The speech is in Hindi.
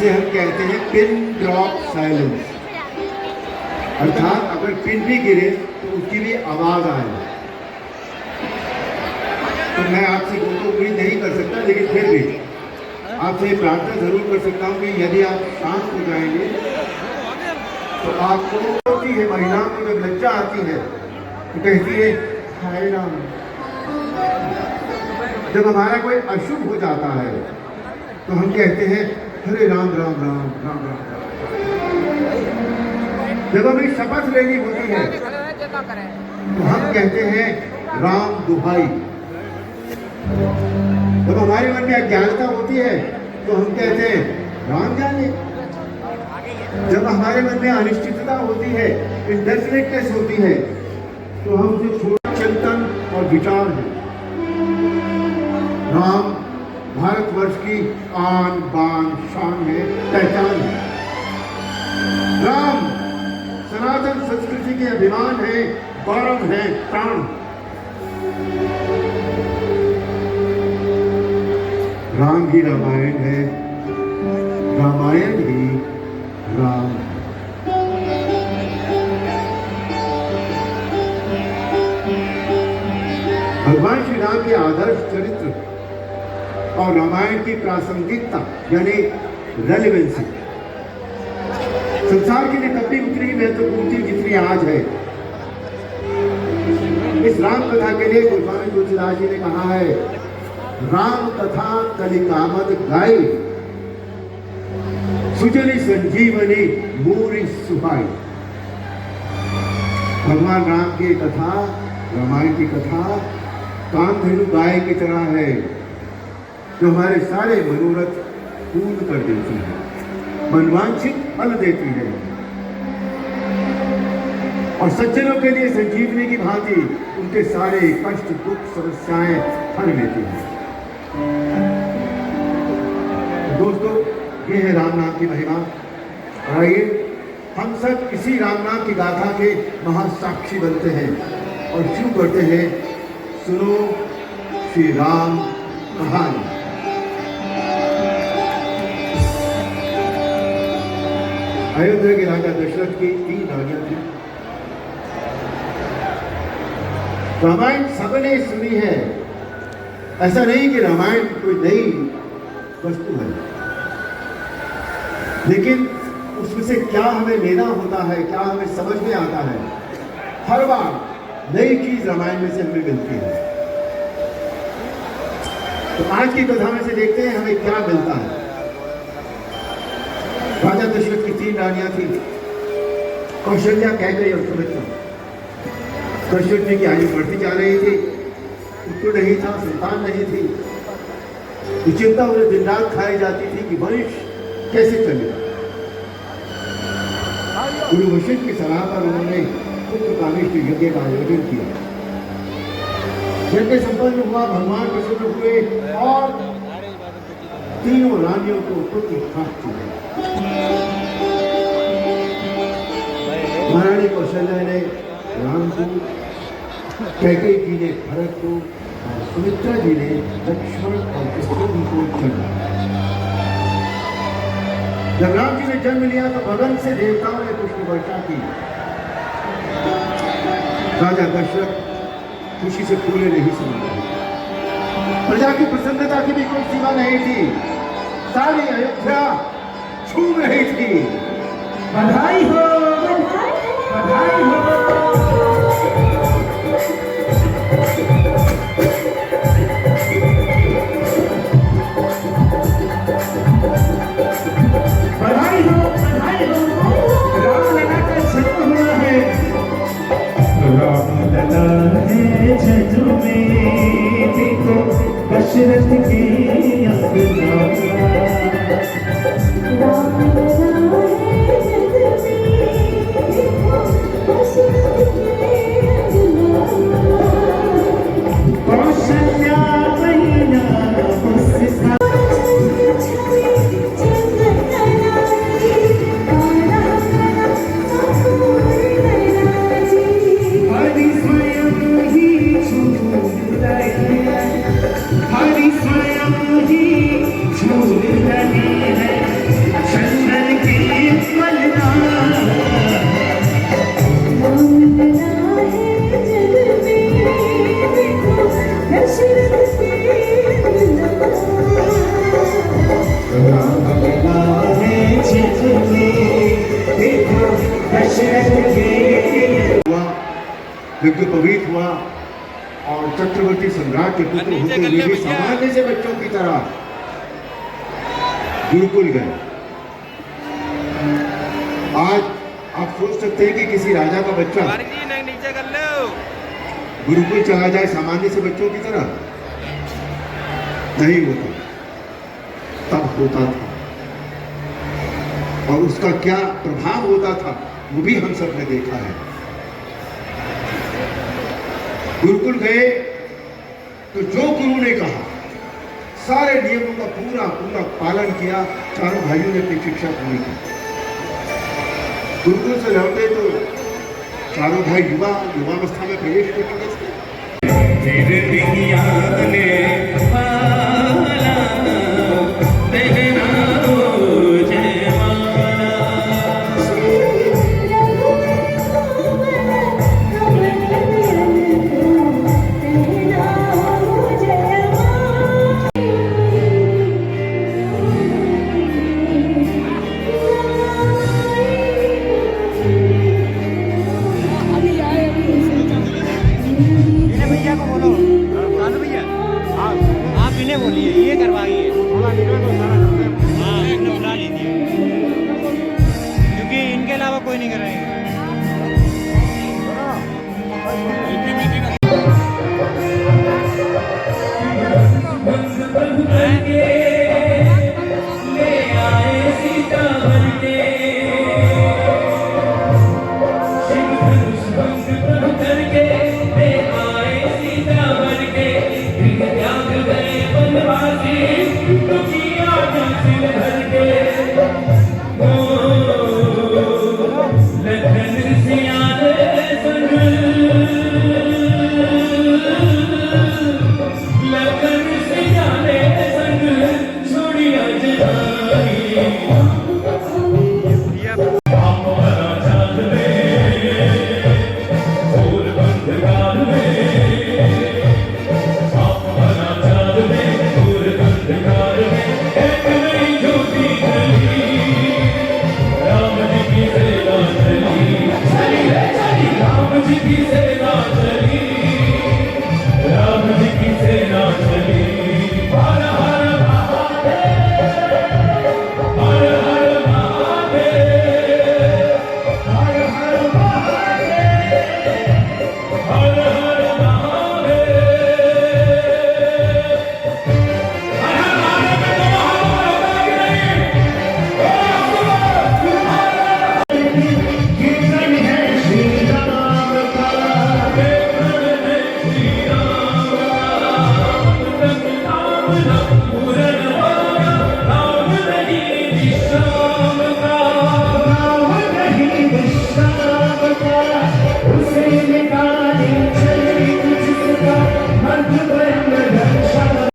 जिसे हम कहते हैं पिन ड्रॉप साइलेंस, अर्थात अगर पिन भी गिरे तो उसकी भी आवाज आए। तो मैं आपसे वो तो उम्मीद नहीं कर सकता, लेकिन फिर भी आपसे प्रार्थना जरूर कर सकता हूँ कि यदि आप शांत हो जाएंगे तो आपको होती है, महिलाओं को जब लज्जा आती है तो कहती है हाय राम। जब हमारा कोई अशुभ हो जाता है तो हम कहते हैं हरे राम राम राम राम राम राम। जब हमें शपथ लेनी होती है तो हम कहते हैं राम दुहाई। जब हमारे मन में अज्ञानता होती है तो हम कहते हैं राम जाने। जब हमारे मन में अनिश्चितता होती है, इंडेफिनिटनेस होती है, तो हम जो छोटा चिंतन और विचार है। राम भारतवर्ष की आन बान शान है, पहचान है। राम सनातन संस्कृति के अभिमान है, गौरव है, प्राण। राम ही रामायण है, रामायण ही राम। भगवान श्री राम के आदर्श चरित्र और रामायण की प्रासंगिकता यानी रेलेवेंसी संसार के लिए तब भी उतनी महत्वपूर्ण थी जितनी आज है। इस राम कथा के लिए गोस्वामी तुलसीदास जी ने कहा है, राम कथा कलिकामद गाई, सुजनी संजीवनी मूरी सुहाई। भगवान राम की कथा, रामायण की कथा कामधेनु गाय की तरह है जो हमारे सारे मनोरथ पूर्ण कर देती है, मनवांछित फल देती है और सज्जनों के लिए संजीवनी की भांति उनके सारे कष्ट दुख समस्याएं हर लेती है। दोस्तों, ये है राम नाम की महिमा। आइए हम सब इसी राम नाम की गाथा के महासाक्षी बनते हैं और शुरू करते हैं, सुनो श्री राम कहानी। अयोध्या के राजा दशरथ की 3 रानियां थी। रामायण सबने सुनी है, ऐसा नहीं कि रामायण कोई नई वस्तु है, लेकिन उसमें से क्या हमें लेना होता है, क्या हमें समझ में आता है, हर बार नई चीज रामायण में से हमें मिलती है। तो आज की कथा में से देखते हैं हमें क्या मिलता है। राजा दशरथ की 3 रानियां थी, कौशल्या, कैकेयी और सुमित्रा। दशरथ जी की आयु बढ़ती जा रही थी, पुत्र नहीं था, संतान नहीं थी। ये चिंता उन्हें दिन रात खाई जाती थी कि वंश कैसे चलेगा। गुरु वशिष्ठ की सलाह पर उन्होंने पुत्र कामेष्टि यज्ञ का आयोजन किया। यज्ञ संपन्न हुआ, भगवान प्रसन्न हुए और तीनों रानियों को पुत्र प्राप्त हुए। महारानी कौशल्या ने राम को, कैकेयी जी ने भरत को और सुमित्रा जी ने लक्ष्मण और शत्रुघ्न को चुना। जब राम जी ने जन्म लिया तो भगन से देवताओं ने पुष्प वर्षा की। राजा दशरथ खुशी से फूले नहीं समाये। प्रजा की प्रसन्नता की भी कोई सीमा नहीं थी। सारी अयोध्या झूम रही थी। बधाई हो, बधाई हो। बधाई हो, बधाई हो। रामलला का जन्म हुआ है। रामलला है जन्म में, देखो दशरथ की अंगना। रामलला है जन्म में, यज्ञोपवीत हुआ और चक्रवर्ती सम्राट के पुत्र होते हुए भी सामान्य से बच्चों की तरह गुरुकुल गए। आज आप सोच सकते हैं कि किसी राजा का बच्चा गुरुकुल चला जाए सामान्य से बच्चों की तरह? नहीं होता, तब होता था, और उसका क्या प्रभाव होता था वो भी हम सब ने देखा है। गुरुकुल गए तो जो गुरु ने कहा सारे नियमों का पूरा पूरा पालन किया, चारों भाइयों ने अपनी शिक्षा पूरी की। गुरुकुल से लौटे तो चारों भाई युवावस्था में प्रवेश कर चुके थे। बोलिए ये करवाइए, हाँ इन्हें बुला लीजिए क्योंकि इनके अलावा कोई नहीं करेंगे। ले आए सीता